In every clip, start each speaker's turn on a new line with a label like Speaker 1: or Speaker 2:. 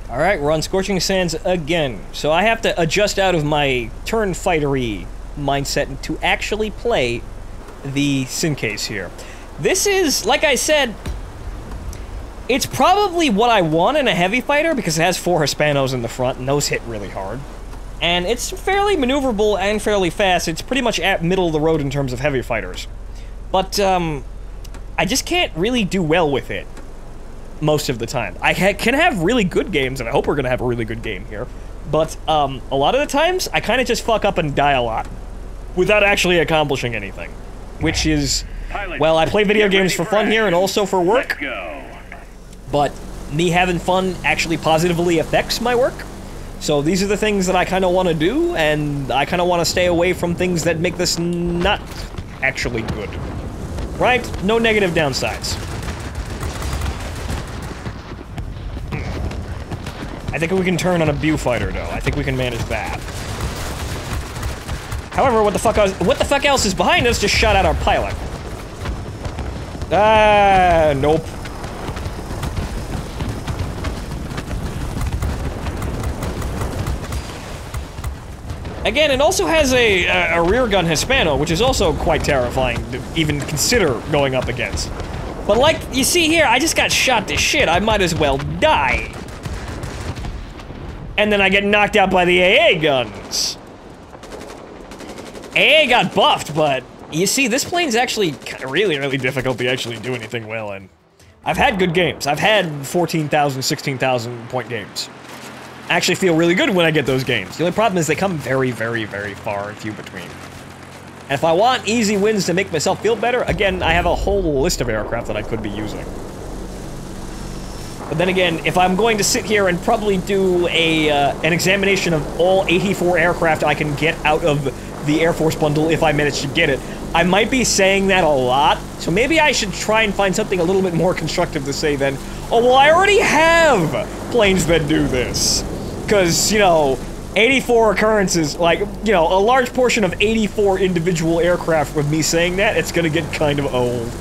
Speaker 1: Alright, we're on Scorching Sands again. So I have to adjust out of my turn fightery mindset to actually play the Sin case here. This is, like I said, it's probably what I want in a heavy fighter because it has 4 Hispanos in the front and those hit really hard. And it's fairly maneuverable and fairly fast. It's pretty much at middle of the road in terms of heavy fighters. But, I just can't really do well with it most of the time. I can have really good games, and I hope we're gonna have a really good game here. But, a lot of the times, I kind of just fuck up and die a lot without actually accomplishing anything. Which is, well, I play video games for fun here and also for work. But me having fun actually positively affects my work. So these are the things that I kind of want to do, and I kind of want to stay away from things that make this not actually good. Right? No negative downsides. I think we can turn on a Viewfighter, though. I think we can manage that. However, what the fuck else is behind us just shot out our pilot. Ah, nope. Again, it also has a rear gun Hispano, which is also quite terrifying to even consider going up against. But like you see here, I just got shot to shit. I might as well die. And then I get knocked out by the AA guns. AA got buffed, but you see, this plane's actually really, really difficult to actually do anything well in. I've had good games. I've had 14,000, 16,000 point games. I actually feel really good when I get those games. The only problem is they come very, very, very far and few between. And if I want easy wins to make myself feel better, again, I have a whole list of aircraft that I could be using. But then again, if I'm going to sit here and probably do an examination of all 84 aircraft I can get out of the Air Force bundle if I manage to get it, I might be saying that a lot, so maybe I should try and find something a little bit more constructive to say than, oh, well, I already have planes that do this. Because, you know, 84 occurrences, like, you know, a large portion of 84 individual aircraft with me saying that, it's gonna get kind of old.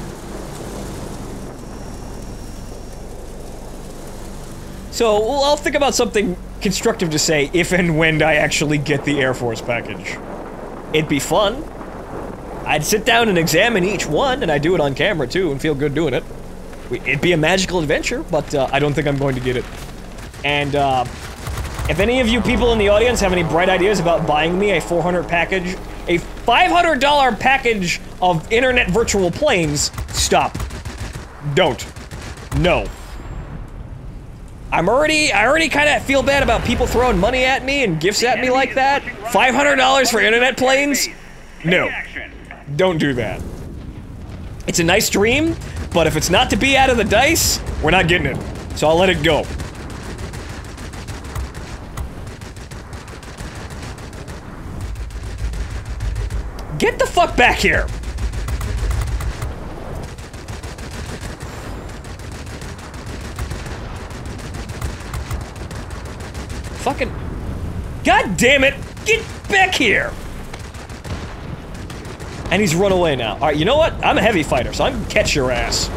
Speaker 1: So, well, I'll think about something constructive to say if and when I actually get the Air Force package. It'd be fun. I'd sit down and examine each one, and I'd do it on camera, too, and feel good doing it. It'd be a magical adventure, but I don't think I'm going to get it. And, if any of you people in the audience have any bright ideas about buying me a $400 package, a $500 package of internet virtual planes, stop. Don't. No. I already kind of feel bad about people throwing money at me and gifts at me like that. $500 for internet planes? No. Don't do that. It's a nice dream, but if it's not to be out of the dice, we're not getting it. So I'll let it go. Get the fuck back here! Fucking... God damn it! Get back here! And he's run away now. Alright, you know what? I'm a heavy fighter, so I can catch your ass.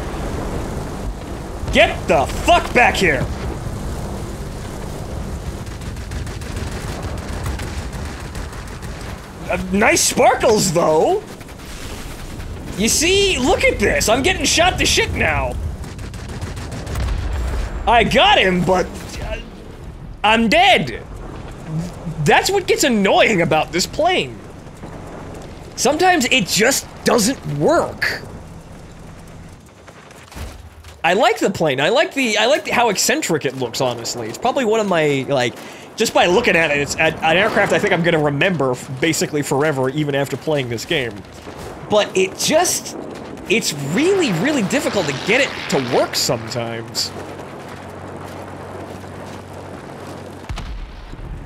Speaker 1: Get the fuck back here! Nice sparkles, though! You see? Look at this! I'm getting shot to shit now! I got him, but... I'm dead! That's what gets annoying about this plane. Sometimes it just doesn't work. I like the plane. I like how eccentric it looks, honestly. It's probably one of my, like... Just by looking at it, it's an aircraft I think I'm gonna remember basically forever, even after playing this game. But it just... It's really, really difficult to get it to work sometimes.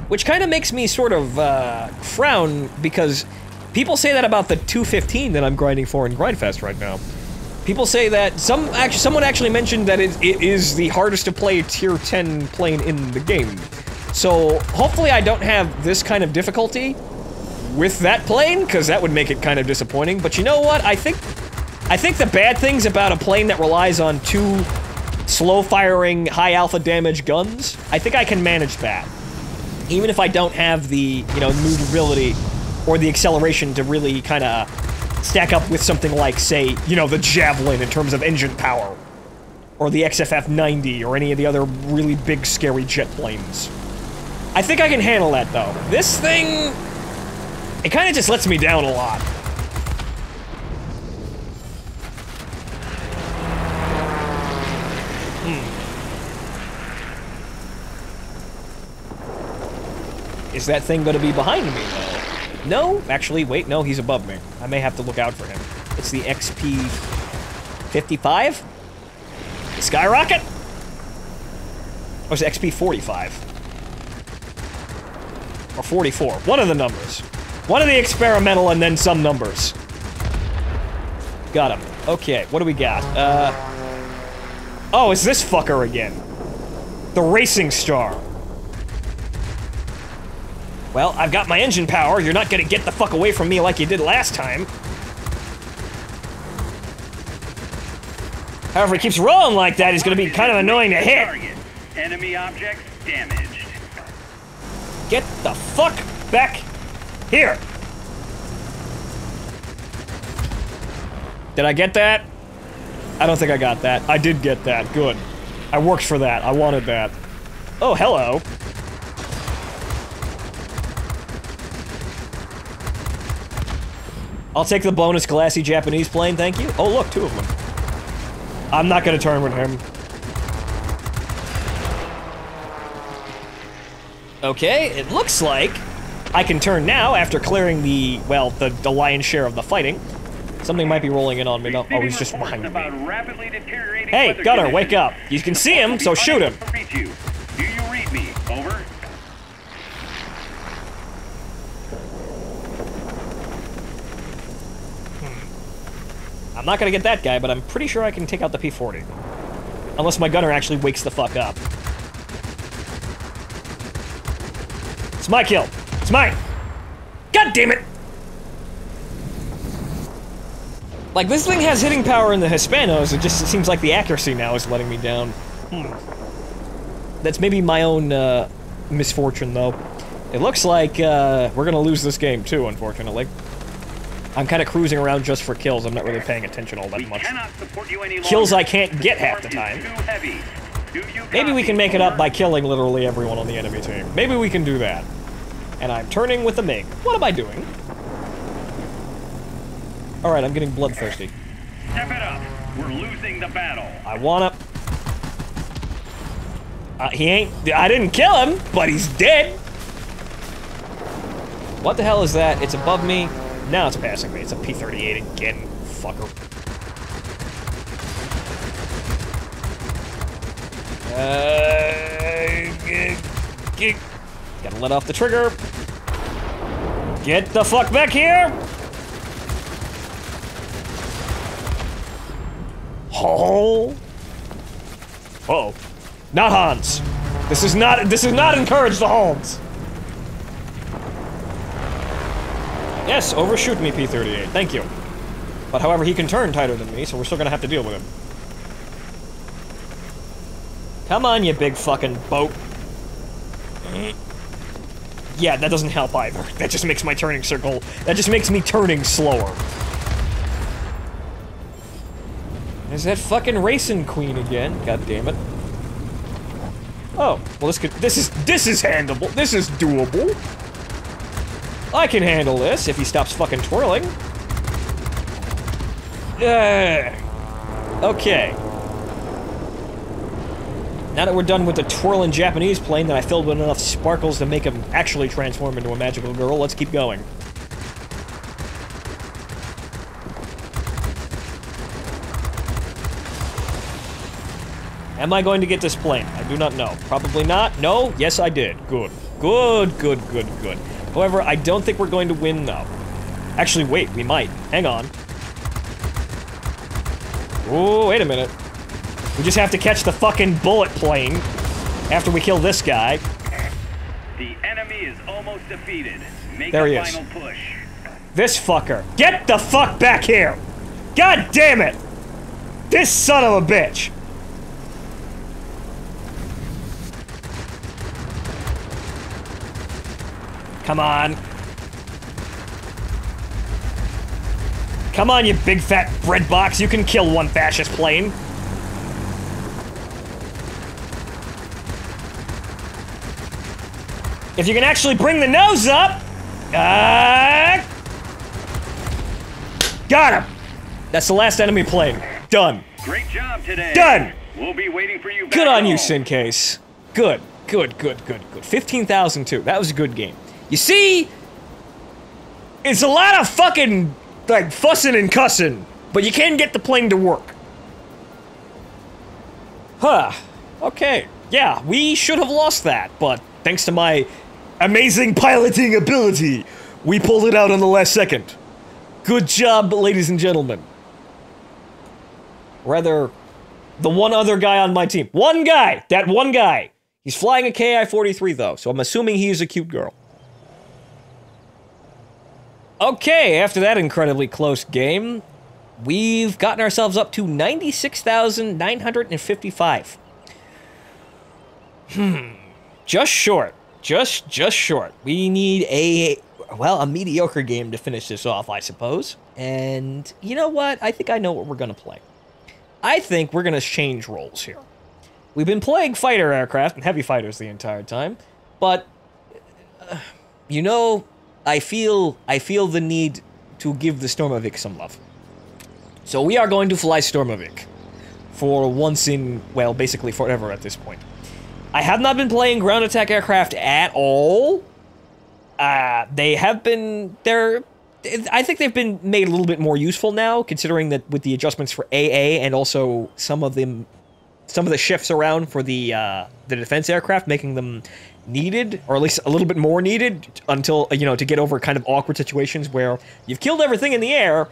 Speaker 1: Which kind of makes me sort of, frown, because people say that about the 215 that I'm grinding for in Grindfest right now. People say that, someone actually mentioned that it is the hardest to play tier 10 plane in the game. So, hopefully I don't have this kind of difficulty with that plane, because that would make it kind of disappointing. But you know what? I think the bad things about a plane that relies on two slow-firing, high-alpha damage guns, I think I can manage that. Even if I don't have the, you know, maneuverability or the acceleration to really kind of stack up with something like, say, you know, the Javelin in terms of engine power. Or the XFF-90 or any of the other really big, scary jet planes. I think I can handle that, though. This thing... it kind of just lets me down a lot. Is that thing going to be behind me, though? No? Actually, wait, no, he's above me. I may have to look out for him. It's the XP-55? The Skyrocket? Or is it XP-45? Or 44. One of the numbers. One of the experimental and then some numbers. Got him. Okay, what do we got? Oh, it's this fucker again. The Racing Star. Well, I've got my engine power. You're not gonna get the fuck away from me like you did last time. However, he keeps rolling like that, he's gonna be kind of annoying to hit.
Speaker 2: Enemy objects damaged.
Speaker 1: Get the fuck back here. Did I get that? I don't think I got that. I did get that. Good. I worked for that. I wanted that. Oh, hello. I'll take the bonus glassy Japanese plane, thank you. Oh, look, 2 of them. I'm not gonna turn with him. Okay, it looks like I can turn now after clearing the, well, the lion's share of the fighting. Something might be rolling in on me. No, oh, he's just behind me. Hey, Gunner, wake up. You can see him, so shoot him.
Speaker 2: Do you read me? Over.
Speaker 1: I'm not gonna get that guy, but I'm pretty sure I can take out the P-40. Unless my gunner actually wakes the fuck up. It's my kill. It's mine. God damn it! Like, this thing has hitting power in the Hispanos, it just seems like the accuracy now is letting me down. That's maybe my own, misfortune, though. It looks like, we're gonna lose this game, too, unfortunately. I'm kind of cruising around just for kills. I'm not really paying attention all that much. Kills I can't get half the time. Maybe we can make it up by killing literally everyone on the enemy team. Maybe we can do that. And I'm turning with the MiG. What am I doing? Alright, I'm getting bloodthirsty.
Speaker 2: Step it up. We're losing the battle.
Speaker 1: I wanna... he ain't... I didn't kill him, but he's dead. What the hell is that? It's above me. Now it's passing me. It's a P-38 again, fucker. Gotta let off the trigger. Get the fuck back here! Oh. Uh-oh. Not Hans. This is not encourage the Hans. Yes, overshoot me, P-38. Thank you. But however, he can turn tighter than me, so we're still gonna have to deal with him. Come on, you big fucking boat. Yeah, that doesn't help either. That just makes my turning circle... that just makes me turning slower. There's that fucking racing queen again. God damn it. Oh, well this is handleable. This is doable. I can handle this if he stops fucking twirling. Okay. Now that we're done with the twirling Japanese plane that I filled with enough sparkles to make him actually transform into a magical girl, let's keep going. Am I going to get this plane? I do not know. Probably not. No? Yes, I did. Good. Good, good, good, good. However, I don't think we're going to win, though. Actually, wait, we might. Hang on. Oh, wait a minute. We just have to catch the fucking bullet plane after we kill this guy.
Speaker 2: The enemy is almost defeated. Make
Speaker 1: there he
Speaker 2: a
Speaker 1: is.
Speaker 2: final push.
Speaker 1: This fucker. Get the fuck back here! God damn it! This son of a bitch! Come on. Come on, you big fat bread box. You can kill one fascist plane. If you can actually bring the nose up. Got him. That's the last enemy plane. Done.
Speaker 2: Great job today.
Speaker 1: Done.
Speaker 2: We'll be waiting for you back
Speaker 1: Good on you,
Speaker 2: home.
Speaker 1: Syncase. Good. 15,002. That was a good game. You see, it's a lot of fucking, like, fussing and cussing, but you can get the plane to work. Huh. Okay. Yeah, we should have lost that, but thanks to my amazing piloting ability, we pulled it out on the last second. Good job, ladies and gentlemen. Rather, the one other guy on my team. One guy! That one guy! He's flying a KI-43, though, so I'm assuming he's a cute girl. Okay, after that incredibly close game, we've gotten ourselves up to 96,955. Just short. Just short. We need a mediocre game to finish this off, I suppose. And you know what? I think I know what we're gonna play. I think we're gonna change roles here. We've been playing fighter aircraft and heavy fighters the entire time, but you know, I feel the need to give the Stormovik some love. So we are going to fly Stormovik for once in, well, basically forever at this point. I have not been playing ground attack aircraft at all. They have been, I think they've been made a little bit more useful now, considering that with the adjustments for AA and also some of the shifts around for the defense aircraft, making them needed, or at least a little bit more needed, until, you know, to get over kind of awkward situations where you've killed everything in the air,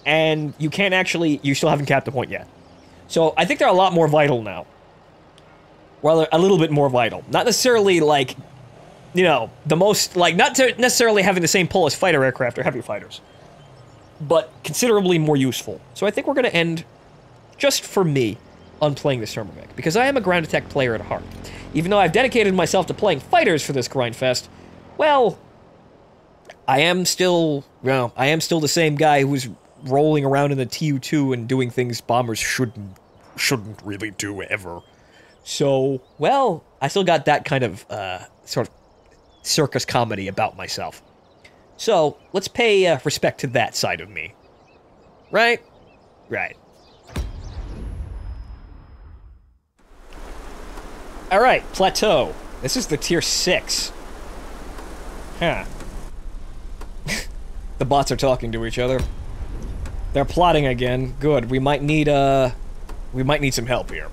Speaker 1: and you can't actually, you still haven't capped the point yet. So I think they're a lot more vital now. Well, a little bit more vital. Not necessarily, like, you know, the most, like, not necessarily having the same pull as fighter aircraft or heavy fighters, but considerably more useful. So I think we're going to end, just for me, on playing the Stormovik, because I am a ground attack player at heart. Even though I've dedicated myself to playing fighters for this grindfest, well, I am still the same guy who's rolling around in the TU-2 and doing things bombers shouldn't really do ever. So, well, I still got that kind of, sort of circus comedy about myself. So, let's pay respect to that side of me. Right? Right. Alright, Plateau. This is the Tier 6. Huh. The bots are talking to each other. They're plotting again. Good, we might need some help here.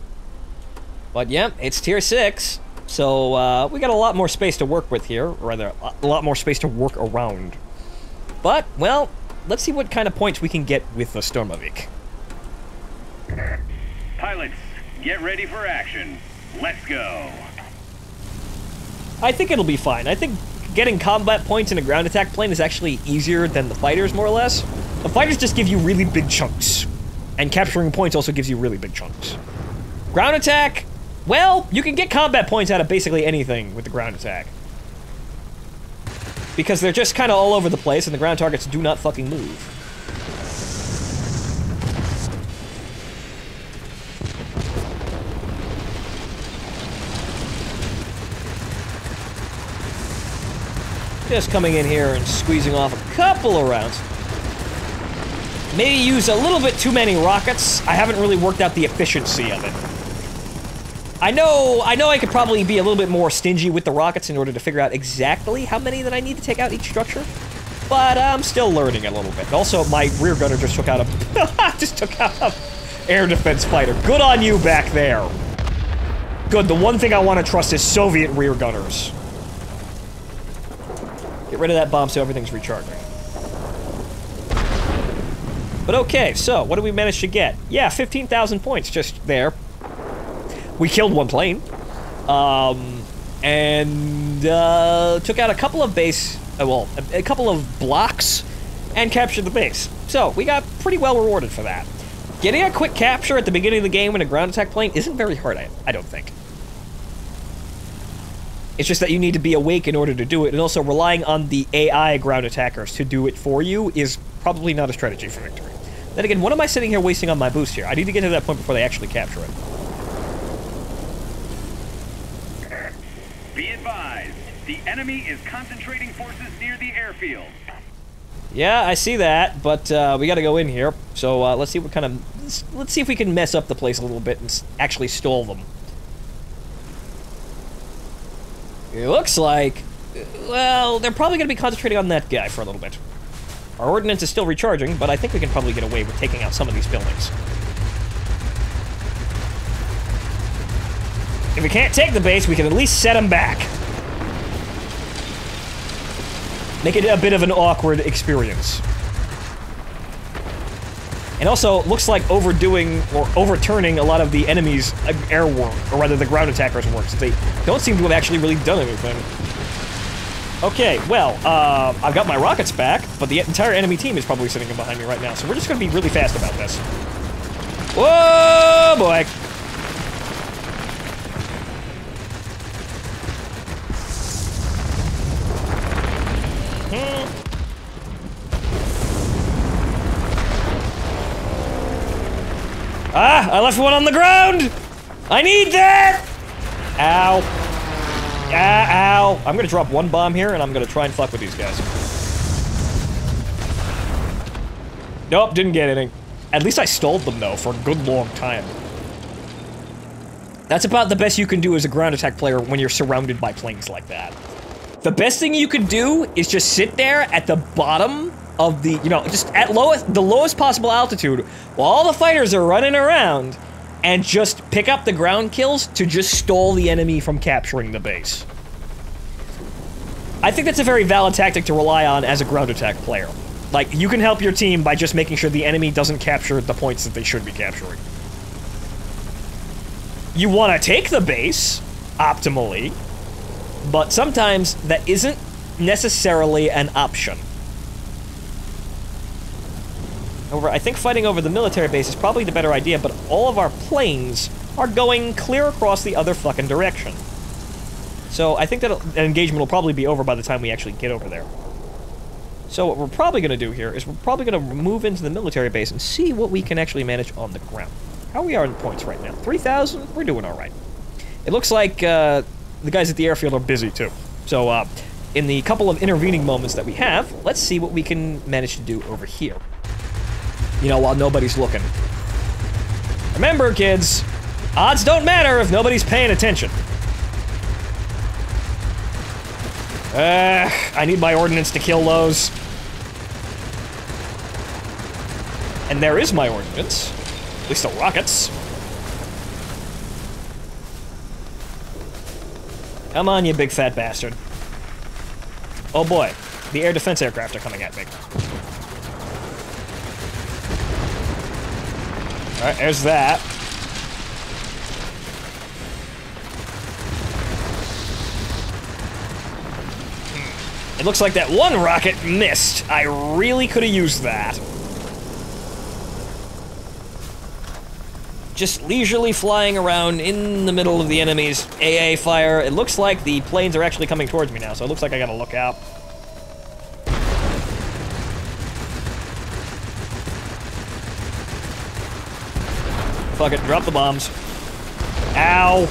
Speaker 1: But yeah, it's Tier 6. So, we got a lot more space to work with here. Or rather, a lot more space to work around. But, well, let's see what kind of points we can get with the Stormovik.
Speaker 2: Pilots, get ready for action. Let's go.
Speaker 1: I think it'll be fine. I think getting combat points in a ground attack plane is actually easier than the fighters, more or less. The fighters just give you really big chunks. And capturing points also gives you really big chunks. Ground attack, well, you can get combat points out of basically anything with the ground attack. Because they're just kind of all over the place and the ground targets do not fucking move. Just coming in here and squeezing off a couple of rounds. Maybe use a little bit too many rockets. I haven't really worked out the efficiency of it. I know I could probably be a little bit more stingy with the rockets in order to figure out exactly how many that I need to take out each structure. But I'm still learning a little bit. Also, my rear gunner just took out a air defense fighter. Good on you back there. Good, the one thing I want to trust is Soviet rear gunners. Get rid of that bomb so everything's recharging. But okay, so what did we manage to get? Yeah, 15,000 points just there. We killed one plane. And took out a couple of base, a couple of blocks and captured the base. So we got pretty well rewarded for that. Getting a quick capture at the beginning of the game in a ground attack plane isn't very hard, I don't think. It's just that you need to be awake in order to do it, and also relying on the AI ground attackers to do it for you is probably not a strategy for victory. Then again, what am I sitting here wasting on my boost here? I need to get to that point before they actually capture it.
Speaker 2: Be advised, the enemy is concentrating forces near the airfield.
Speaker 1: Yeah, I see that, but we gotta go in here. So let's see what kind of... Let's see if we can mess up the place a little bit and actually stall them. It looks like... Well, they're probably gonna be concentrating on that guy for a little bit. Our ordnance is still recharging, but I think we can probably get away with taking out some of these buildings. If we can't take the base, we can at least set them back. Make it a bit of an awkward experience. And also, looks like overdoing or overturning a lot of the enemy's air work, or rather the ground attackers' work, since they don't seem to have actually really done anything. Okay, well, I've got my rockets back, but the entire enemy team is probably sitting behind me right now, so we're just gonna be really fast about this. Whoa, boy! Ah, I left one on the ground! I need that! Ow. Ah, ow. I'm gonna drop one bomb here, and I'm gonna try and fuck with these guys. Nope, didn't get anything. At least I stalled them, though, for a good long time. That's about the best you can do as a ground attack player when you're surrounded by planes like that. The best thing you can do is just sit there at the bottom of the, you know, just at the lowest possible altitude while all the fighters are running around and just pick up the ground kills to just stall the enemy from capturing the base. I think that's a very valid tactic to rely on as a ground attack player. Like, you can help your team by just making sure the enemy doesn't capture the points that they should be capturing. You want to take the base, optimally, but sometimes that isn't necessarily an option. However, I think fighting over the military base is probably the better idea, but all of our planes are going clear across the other fucking direction. So I think that an engagement will probably be over by the time we actually get over there. So what we're probably going to do here is we're probably going to move into the military base and see what we can actually manage on the ground. How we are in points right now? 3,000? We're doing all right. It looks like the guys at the airfield are busy too. So in the couple of intervening moments that we have, let's see what we can manage to do over here. You know, while nobody's looking. Remember, kids, odds don't matter if nobody's paying attention. I need my ordnance to kill those. And there is my ordnance. At least the rockets. Come on, you big fat bastard. Oh boy, the air defense aircraft are coming at me. Alright, there's that. It looks like that one rocket missed. I really could have used that. Just leisurely flying around in the middle of the enemy's AA fire. It looks like the planes are actually coming towards me now, so it looks like I gotta look out. Fuck it, drop the bombs. Ow.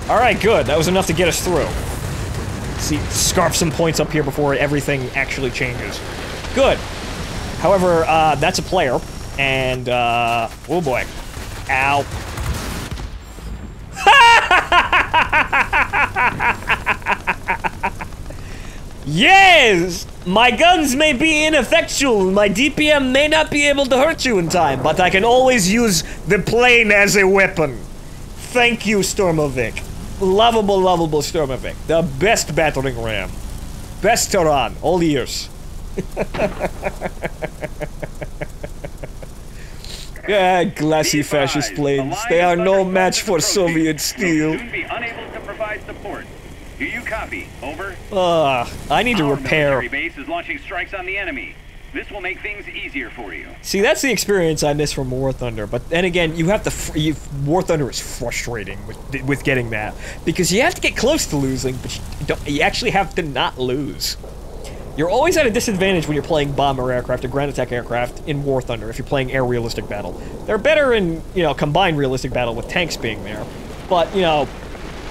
Speaker 1: Alright, good. That was enough to get us through. See, scarf some points up here before everything actually changes. Good. However, that's a player, and, oh boy. Ow. Yes! My guns may be ineffectual, my DPM may not be able to hurt you in time, but I can always use the plane as a weapon. Thank you, Stormovic. Lovable, lovable Stormovic. The best battering ram. Best Tehran, all years. Ah, glassy fascist planes. They are no match for Soviet steel.
Speaker 2: Soon be unable to provide support. Do you copy? Over.
Speaker 1: I need to repair.
Speaker 2: Our military base is launching strikes on the enemy. This will make things easier for you.
Speaker 1: See, that's the experience I miss from War Thunder, but then again, you have to... War Thunder is frustrating with getting that, because you have to get close to losing, but you actually have to not lose. You're always at a disadvantage when you're playing bomber aircraft or ground attack aircraft in War Thunder if you're playing air realistic battle. They're better in, you know, combined realistic battle with tanks being there, but, you know,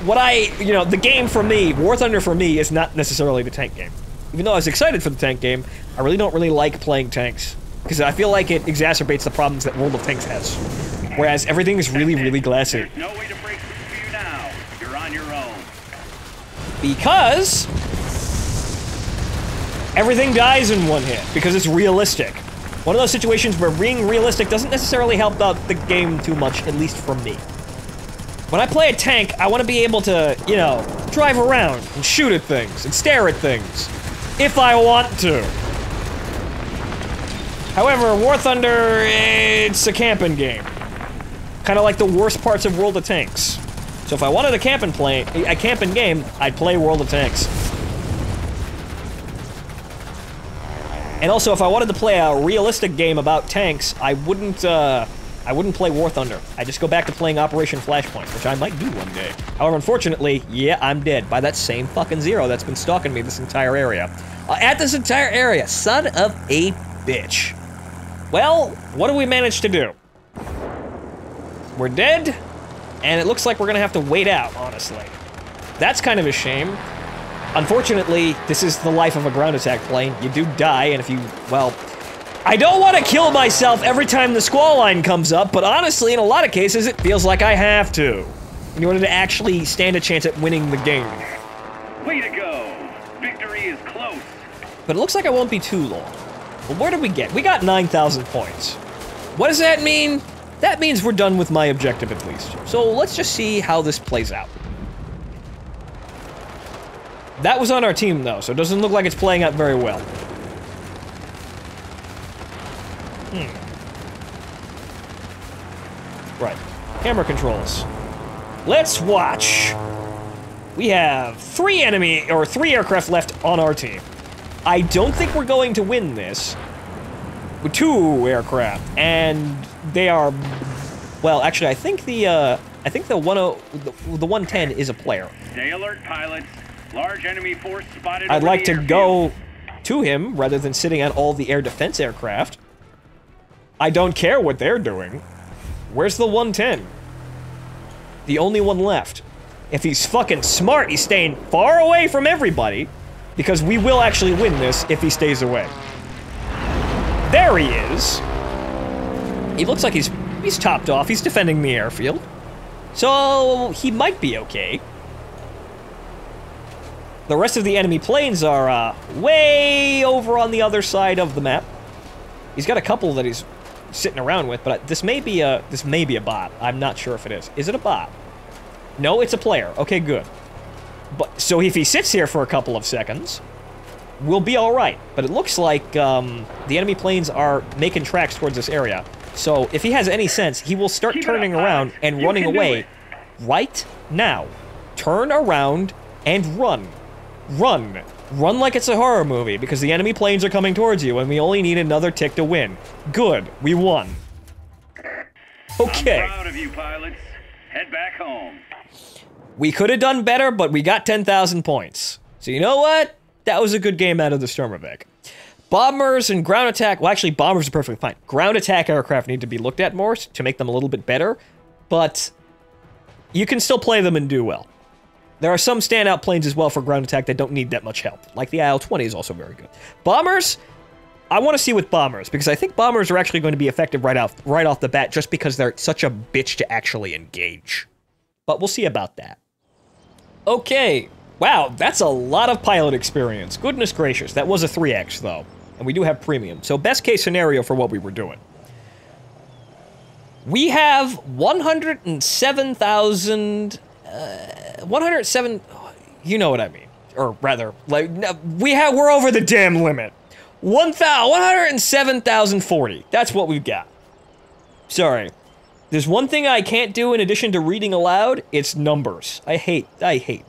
Speaker 1: the game for me, War Thunder for me, is not necessarily the tank game. Even though I was excited for the tank game, I really don't like playing tanks. Because I feel like it exacerbates the problems that World of Tanks has. Whereas everything is really, really glassy.
Speaker 2: There's no way to break through for you now. You're on your own.
Speaker 1: Because everything dies in one hit. Because it's realistic. One of those situations where being realistic doesn't necessarily help out the game too much, at least for me. When I play a tank, I want to be able to, you know, drive around and shoot at things and stare at things. If I want to. However, War Thunder, it's a camping game. Kind of like the worst parts of World of Tanks. So if I wanted a camping game, I'd play World of Tanks. And also, if I wanted to play a realistic game about tanks, I wouldn't play War Thunder. I just go back to playing Operation Flashpoint, which I might do one day. However, unfortunately, yeah, I'm dead by that same fucking Zero that's been stalking me this entire area. Son of a bitch. Well, what do we manage to do? We're dead, and it looks like we're gonna have to wait out, honestly. That's kind of a shame. Unfortunately, this is the life of a ground attack plane. You do die, and if you, well... I don't want to kill myself every time the squall line comes up, but honestly, in a lot of cases, it feels like I have to. In order to actually stand a chance at winning the game.
Speaker 2: Way to go! Victory is close.
Speaker 1: But it looks like it won't be too long. Well, where did we get? We got 9,000 points. What does that mean? That means we're done with my objective, at least. So let's just see how this plays out. That was on our team, though, so it doesn't look like it's playing out very well. Right. Camera controls. Let's watch. We have 3 aircraft left on our team. I don't think we're going to win this. With 2 aircraft, and they are, well, actually, I think the 110 is a player.
Speaker 2: Stay alert, pilots. Large enemy force spotted.
Speaker 1: I'd like to go to him rather than sitting on all the air defense aircraft. I don't care what they're doing. Where's the 110? The only one left. If he's fucking smart, he's staying far away from everybody, because we will actually win this if he stays away. There he is. He looks like he's topped off. He's defending the airfield. So, he might be okay. The rest of the enemy planes are, way over on the other side of the map. He's got a couple that he's sitting around with, but this may be a bot. I'm not sure if it is. Is it a bot? No, it's a player. Okay, good. But so if he sits here for a couple of seconds, we'll be all right. But it looks like the enemy planes are making tracks towards this area. So if he has any sense, he will start turning around and running away right now. Turn around and run. Run. Run like it's a horror movie, because the enemy planes are coming towards you, and we only need another tick to win. Good. We won. Okay.
Speaker 2: I'm proud of you, pilots. Head back home.
Speaker 1: We could have done better, but we got 10,000 points. So you know what? That was a good game out of the Sturmovik. Bombers and ground attack... Well, actually, bombers are perfectly fine. Ground attack aircraft need to be looked at more to make them a little bit better, but you can still play them and do well. There are some standout planes as well for ground attack that don't need that much help. Like the IL-2 is also very good. Bombers, I want to see with bombers, because I think bombers are actually going to be effective right off the bat, just because they're such a bitch to actually engage. But we'll see about that. Okay. Wow, that's a lot of pilot experience. Goodness gracious. That was a 3X, though. And we do have premium. So best case scenario for what we were doing. We have 107,000... 107, you know what I mean. Or rather, like, we're over the damn limit. 107,040. That's what we've got. Sorry. There's one thing I can't do in addition to reading aloud, it's numbers. I hate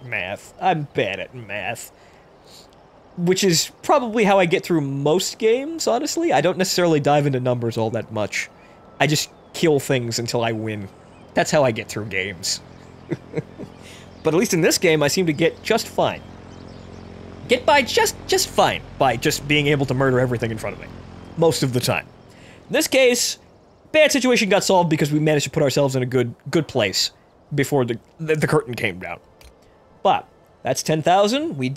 Speaker 1: math. I'm bad at math. which is probably how I get through most games, honestly. I don't necessarily dive into numbers all that much. I just kill things until I win. That's how I get through games. But at least in this game, I seem to get just fine. Get by just fine by just being able to murder everything in front of me. Most of the time. In this case, bad situation got solved because we managed to put ourselves in a good place before the curtain came down. But that's 10,000. We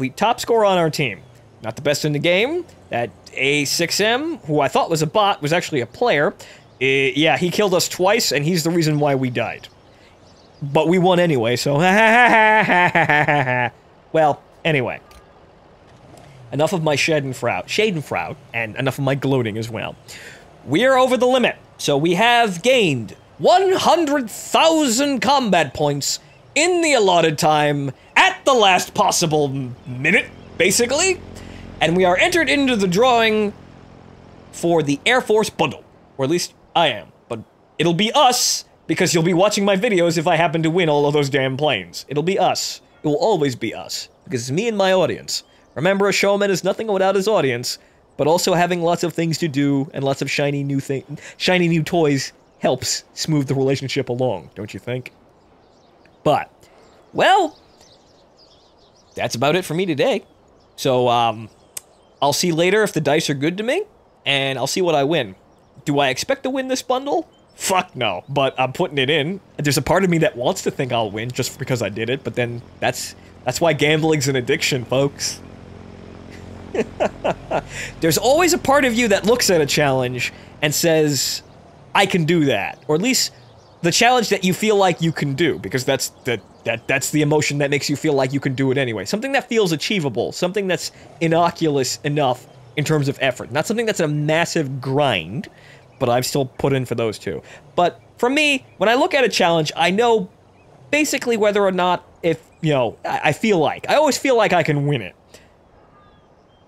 Speaker 1: top score on our team. Not the best in the game. That A6M, who I thought was a bot, was actually a player. Yeah, he killed us twice, and he's the reason why we died. But we won anyway, so well, anyway. Enough of my Schadenfreude, and enough of my gloating as well. We're over the limit, so we have gained 100,000 combat points in the allotted time at the last possible minute, basically. And we are entered into the drawing for the Air Force bundle. Or at least I am. But it'll be us, because you'll be watching my videos if I happen to win all of those damn planes. It'll be us. It will always be us. Because it's me and my audience. Remember, a showman is nothing without his audience, but also having lots of things to do and lots of shiny new toys helps smooth the relationship along, don't you think? But, well, that's about it for me today. So, I'll see later if the dice are good to me, and I'll see what I win. Do I expect to win this bundle? Fuck no, but I'm putting it in. There's a part of me that wants to think I'll win just because I did it, but then that's why gambling's an addiction, folks. There's always a part of you that looks at a challenge and says, I can do that. Or at least the challenge that you feel like you can do, because that's the emotion that makes you feel like you can do it anyway. Something that feels achievable, something that's innocuous enough in terms of effort. Not something that's a massive grind, but I've still put in for those two. But for me, when I look at a challenge, I know basically whether or not I always feel like I can win it.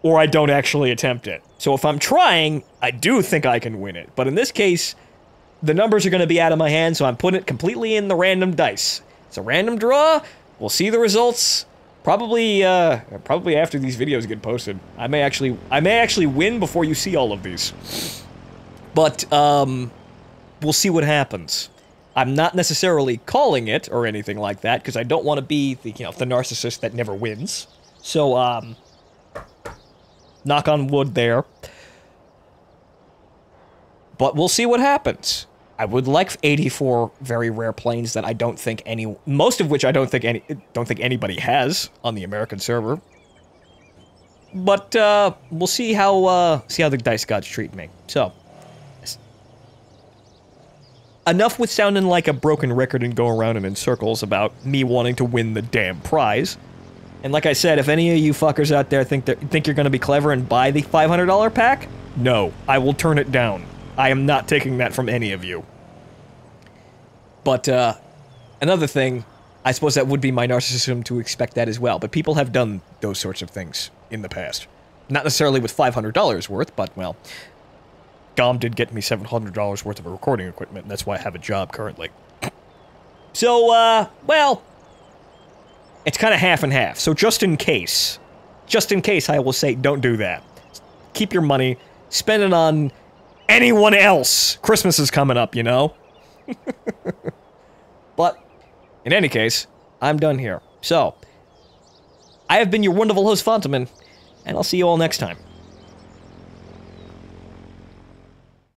Speaker 1: Or I don't actually attempt it. So if I'm trying, I do think I can win it. But in this case, the numbers are going to be out of my hand, so I'm putting it completely in the random dice. It's a random draw. We'll see the results. Probably after these videos get posted. I may actually win before you see all of these. But, we'll see what happens. I'm not necessarily calling it or anything like that, because I don't want to be the narcissist that never wins. So, knock on wood there. But we'll see what happens. I would like 84 very rare planes that I don't think most of which I don't think anybody has on the American server. But we'll see how the dice gods treat me. So, enough with sounding like a broken record and going around in circles about me wanting to win the damn prize. And like I said, if any of you fuckers out there think you're going to be clever and buy the $500 pack, no, I will turn it down. I am not taking that from any of you. But, another thing, I suppose that would be my narcissism to expect that as well, but people have done those sorts of things in the past. Not necessarily with $500 worth, but, well, GOM did get me $700 worth of recording equipment, and that's why I have a job currently. So, well, it's kind of half and half, so just in case, I will say, don't do that. Keep your money, spend it on anyone else. Christmas is coming up, you know? But, in any case, I'm done here. So, I have been your wonderful host, Fontaman, and I'll see you all next time.